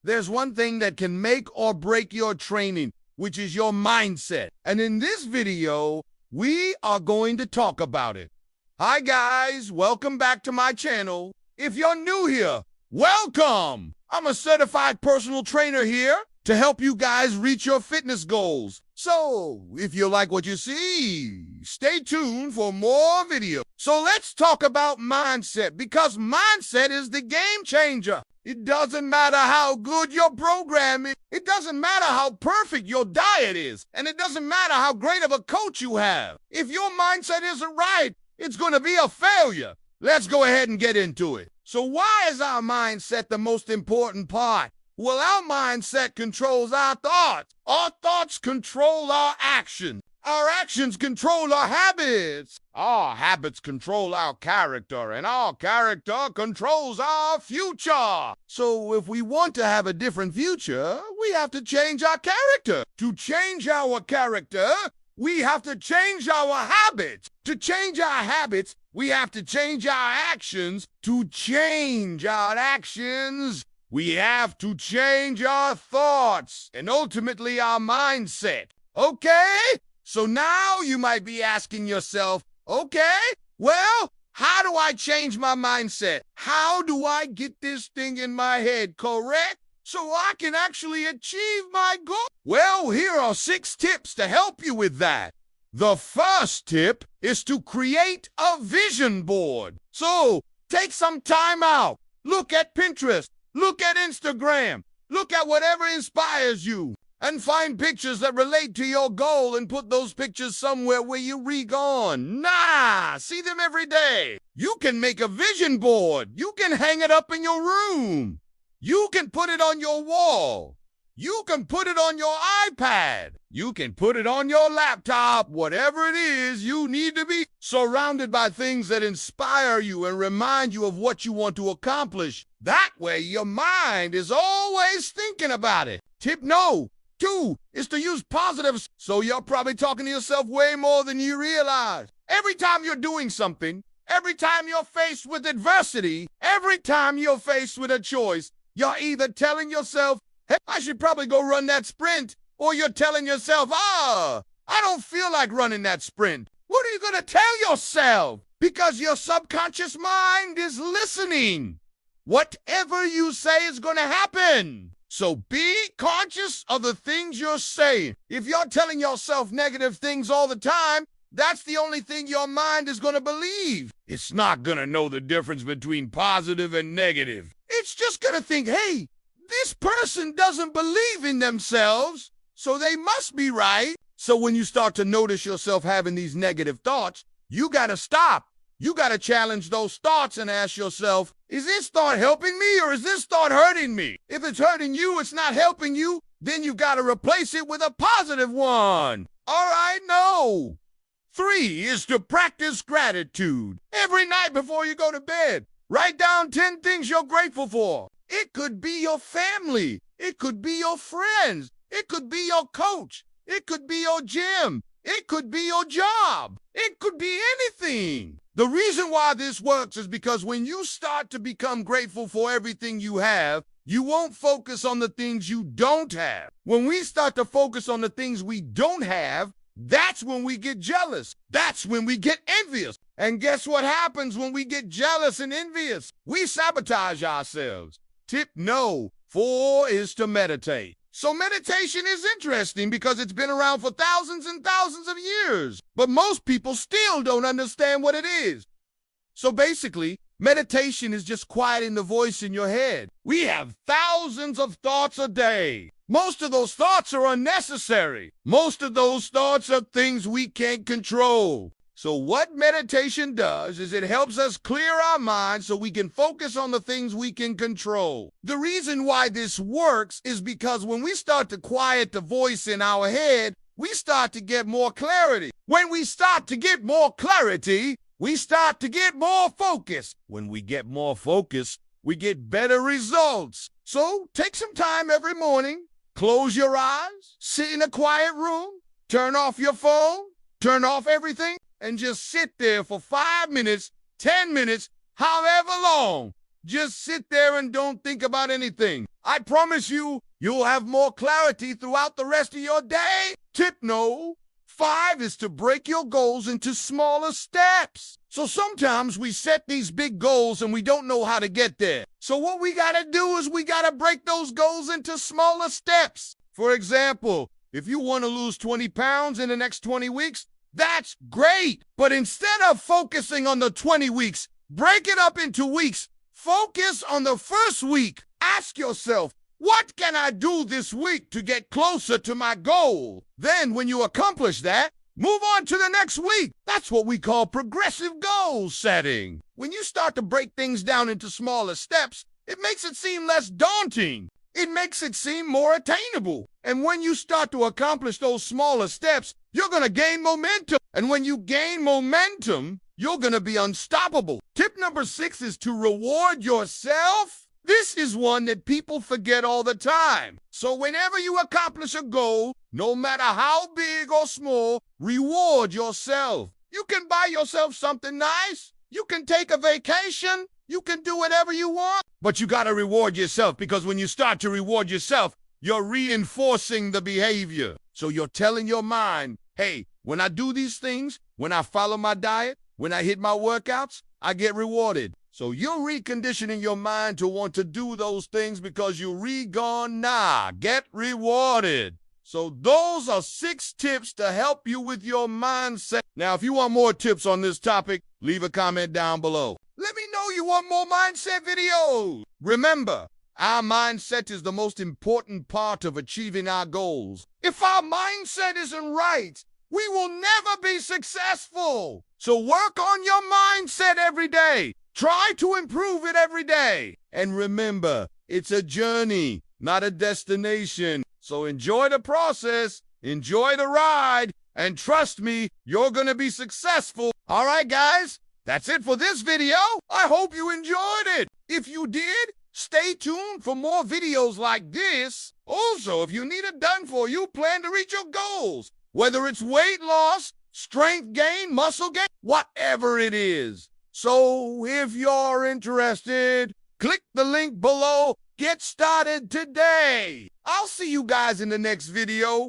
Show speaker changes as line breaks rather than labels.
there's one thing that can make or break your training, which is your mindset. And in this video, we are going to talk about it. Hi guys, welcome back to my channel. If you're new here, welcome. I'm a certified personal trainer here to help you guys reach your fitness goals. So, if you like what you see, stay tuned for more videos. So let's talk about mindset, because mindset is the game changer. It doesn't matter how good your program is. It doesn't matter how perfect your diet is. And it doesn't matter how great of a coach you have. If your mindset isn't right, it's going to be a failure. Let's go ahead and get into it. So why is our mindset the most important part? Well, our mindset controls our thoughts. Our thoughts control our actions. Our actions control our habits. Our habits control our character, and our character controls our future. So if we want to have a different future, we have to change our character. To change our character, we have to change our habits. To change our habits, we have to change our actions. To change our actions, we have to change our thoughts and ultimately our mindset. Okay? So now you might be asking yourself, okay, well, how do I change my mindset? How do I get this thing in my head correct so I can actually achieve my goal? Well, here are 6 tips to help you with that. The first tip is to create a vision board. So take some time out. Look at Pinterest. Look at Instagram. Look at whatever inspires you. And find pictures that relate to your goal and put those pictures somewhere where you re-gone. See them every day. You can make a vision board. You can hang it up in your room. You can put it on your wall. You can put it on your iPad. You can put it on your laptop. Whatever it is, you need to be surrounded by things that inspire you and remind you of what you want to accomplish. That way, your mind is always thinking about it. Tip no. 2 is to use positives. So you're probably talking to yourself way more than you realize. Every time you're doing something, every time you're faced with adversity, every time you're faced with a choice, you're either telling yourself, hey, I should probably go run that sprint, or you're telling yourself, I don't feel like running that sprint. What are you going to tell yourself? Because your subconscious mind is listening. Whatever you say is going to happen. So be conscious of the things you're saying. If you're telling yourself negative things all the time, that's the only thing your mind is going to believe. It's not going to know the difference between positive and negative. It's just going to think, hey, this person doesn't believe in themselves, so they must be right. So when you start to notice yourself having these negative thoughts, you got to stop. You got to challenge those thoughts and ask yourself, is this thought helping me or is this thought hurting me? If it's hurting you, it's not helping you, then you got to replace it with a positive one. All right, no. 3 is to practice gratitude. Every night before you go to bed, write down 10 things you're grateful for. It could be your family. It could be your friends. It could be your coach. It could be your gym. It could be your job. It could be anything. The reason why this works is because when you start to become grateful for everything you have, you won't focus on the things you don't have. When we start to focus on the things we don't have, that's when we get jealous. That's when we get envious. And guess what happens when we get jealous and envious? We sabotage ourselves. Tip no. 4 is to meditate. So meditation is interesting because it's been around for thousands and thousands of years, but most people still don't understand what it is. So basically, meditation is just quieting the voice in your head. We have thousands of thoughts a day. Most of those thoughts are unnecessary. Most of those thoughts are things we can't control. So what meditation does is it helps us clear our minds so we can focus on the things we can control. The reason why this works is because when we start to quiet the voice in our head, we start to get more clarity. When we start to get more clarity, we start to get more focus. When we get more focus, we get better results. So take some time every morning, close your eyes, sit in a quiet room, turn off your phone, turn off everything, and just sit there for 5 minutes, 10 minutes, however long. Just sit there and don't think about anything. I promise you, you'll have more clarity throughout the rest of your day. Tip no. 5 is to break your goals into smaller steps. So sometimes we set these big goals and we don't know how to get there. So what we gotta do is we gotta break those goals into smaller steps. For example, if you want to lose 20 pounds in the next 20 weeks, that's great. But instead of focusing on the 20 weeks, break it up into weeks. Focus on the first week. Ask yourself, what can I do this week to get closer to my goal? Then when you accomplish that, move on to the next week. That's what we call progressive goal setting. When you start to break things down into smaller steps, it makes it seem less daunting. It makes it seem more attainable. And when you start to accomplish those smaller steps, you're going to gain momentum. And when you gain momentum, you're going to be unstoppable. Tip number 6 is to reward yourself. This is one that people forget all the time. So whenever you accomplish a goal, no matter how big or small, reward yourself. You can buy yourself something nice. You can take a vacation. You can do whatever you want. But you got to reward yourself, because when you start to reward yourself, you're reinforcing the behavior. So you're telling your mind, hey, when I do these things, when I follow my diet, when I hit my workouts, I get rewarded. So you're reconditioning your mind to want to do those things because you're gone nah, get rewarded. So those are 6 tips to help you with your mindset. Now, if you want more tips on this topic, leave a comment down below. Let me know you want more mindset videos. Remember, our mindset is the most important part of achieving our goals. If our mindset isn't right, we will never be successful. So work on your mindset every day. Try to improve it every day. And remember, it's a journey, not a destination. So enjoy the process, enjoy the ride, and trust me, you're going to be successful. All right, guys, that's it for this video. I hope you enjoyed it. If you did, stay tuned for more videos like this. Also, if you need it done for you, plan to reach your goals, whether it's weight loss, strength gain, muscle gain, whatever it is. So if you're interested, click the link below. Get started today. I'll see you guys in the next video.